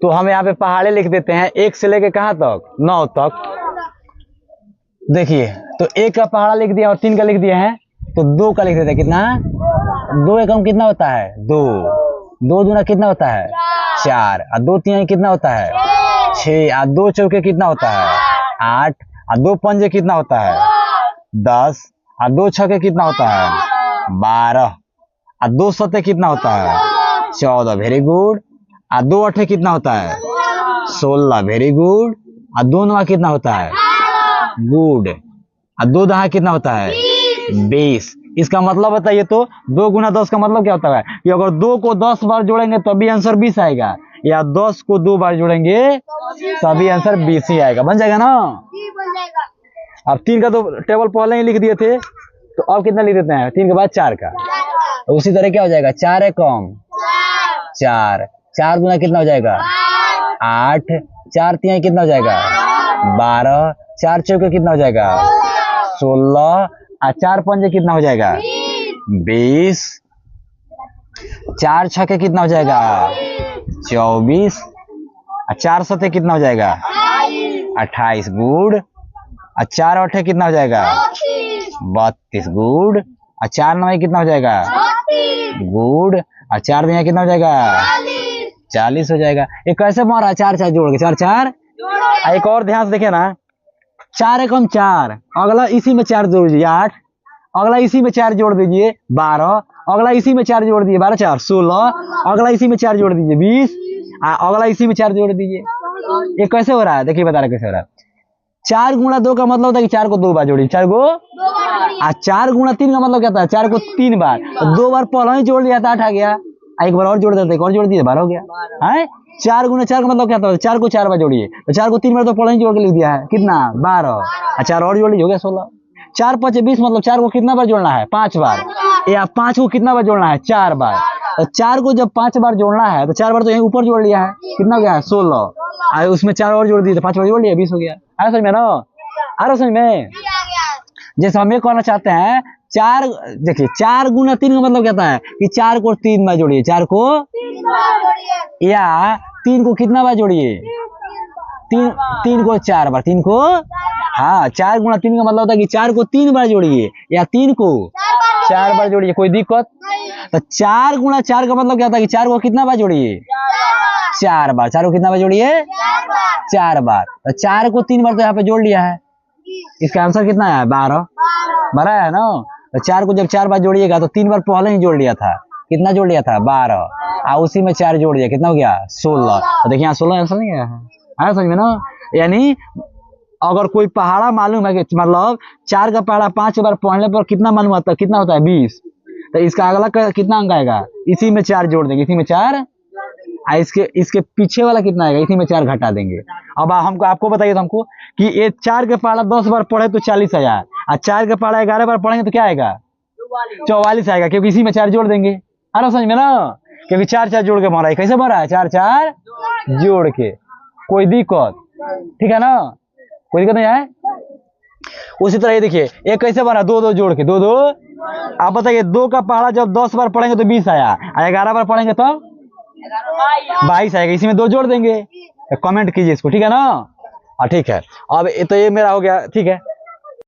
तो हम यहाँ पे पहाड़े लिख देते हैं, 1 से लेके कहाँ तक, 9 तक। देखिए तो 1 का पहाड़ा लिख दिया और 3 का लिख दिया है, तो 2 का लिख देते हैं। कितना, 2 एकम कितना होता है, 2, 2 दूना कितना होता है 4, और 2 तीन कितना होता है 6, और 2 चौके कितना होता है 8, और 2 पंजे कितना होता है 10, और 2 छके कितना होता है 12, और 2 सते कितना होता है 14। Very good. और 2 अठे कितना होता है 16। Very good. और 2 नवा कितना होता है गुड। और 2 दहा कितना होता है 20। इसका मतलब बताइए तो 2 गुना 10 का मतलब क्या होता है कि अगर 2 को 10 बार जोड़ेंगे तभी आंसर 20 आएगा, या 10 को 2 बार जोड़ेंगे तभी आंसर 20 ही आएगा। बन जाएगा ना। अब 3 का तो टेबल पहले ही लिख दिए थे, तो अब कितना लिख देते हैं 3 के बाद 4 का। तो उसी तरह क्या हो जाएगा 4 एकम 4, 4 गुना कितना हो जाएगा 8, 4 तीन कितना हो जाएगा 12, 4 चौके कितना हो जाएगा 16, और 4 पंजे कितना हो जाएगा 20, 4 छके कितना हो जाएगा 24, और 4 सते कितना हो जाएगा 28। गुड। और 4 अठे कितना हो जाएगा 32। गुड। और 4 नवे कितना हो जाएगा गुड। और 4 दिया कितना हो जाएगा 40 हो जाएगा। ये कैसे बन रहा है 4 4 जोड़ के 4 4। एक और ध्यान से देखे ना, 4 एकम 4, अगला इसी में 4 जोड़ दीजिए 8, अगला इसी में 4 जोड़ दीजिए 12, अगला इसी में 4 जोड़ दीजिए 12 4 16, अगला इसी में 4 जोड़ दीजिए 20, अगला इसी में 4 जोड़ दीजिए। ये कैसे हो रहा है देखिए, बता रहे कैसे हो रहा है। 4 गुणा 2 का मतलब होता है कि 4 को 2 बार जोड़िए, 4 को 4 गुणा 3 का मतलब क्या था 4 को 3 बार, तो 2 बार पहले ही जोड़ लिया था 8 आ गया, एक बार और जोड़ देते एक और जोड़ दिए 12 हो गया है। 4 गुना 4 का मतलब क्या था 4 को 4 बार जोड़िए, तो 4 को 3 बार तो पहले ही जोड़ के लिख दिया है, कितना 12, 4 और जोड़ लीजिए हो गया 16। 4 5 20 मतलब 4 को कितना बार जोड़ना है 5 बार, या 5 को कितना बार जोड़ना है 4 बार। तो 4 को जब 5 बार जोड़ना है तो 4 बार तो यहीं ऊपर जोड़ लिया है, कितना हो गया 16, और उसमें 4 और जोड़ दिए तो 5 बार जोड़ लिया 20 हो गया। आ समझ में ना, आ रहा समझ में। जैसे हम ये कहना चाहते हैं 4, देखिए 4 गुना 3 का मतलब क्या है कि 4 को 3 बार जोड़िए, 4 को या 3 को कितना बार जोड़िए 3 को 4 बार, 3 को हाँ 4 गुना 3 का मतलब होता है कि 4 को 3 बार जोड़िए या 3 को 4 बार जोड़िए, कोई दिक्कत। तो 4 गुना 4 का मतलब क्या होता है कि 4 को कितना बार जोड़िए 4 बार, 4 को कितना बार जोड़िए 4 बार। तो 4 को 3 बार तो यहाँ पे जोड़ लिया है, इसका आंसर कितना है 12 है ना। तो 4 को जब 4 बार जोड़िएगा तो 3 बार पहले ही जोड़ लिया था, कितना जोड़ लिया था 12, और उसी में 4 जोड़ दिया कितना हो गया 16। तो देखिए यहाँ 16 आंसर नहीं है समझ में ना। यानी अगर कोई पहाड़ा मालूम है कि मतलब 4 का पहाड़ा 5 बार पढ़ने पर कितना मालूम आता है, कितना होता है 20, तो इसका अगला कितना अंक आएगा, इसी में 4 जोड़ देंगे, इसी में 4, इसके पीछे वाला कितना आएगा, इसी में 4 घटा देंगे। अब हमको आपको बताइए तो हमको कि ये 4 के पहाड़ा 10 बार पढ़े तो 40 आया, और 4 के पहाड़ा 11 बार पढ़ेंगे तो क्या आएगा 44 आएगा, क्योंकि इसी में 4 जोड़ देंगे। अरे समझ में ना, क्योंकि 4 4 जोड़ के बन रहा है। कैसे बन रहा है 4 4 जोड़ के, कोई दिक्कत ठीक है ना, कोई दिक्कत नहीं है। उसी तरह ये देखिए ये कैसे बना 2 2 जोड़ के 2 2। आप बताइए 2 का पहाड़ा जब 10 बार पढ़ेंगे तो 20 आया, और 11 बार पढ़ेंगे तो 22 आएगा, इसी में 2 जोड़ देंगे। कमेंट कीजिए इसको ठीक है ना। ठीक है, अब तो ये मेरा हो गया ठीक है।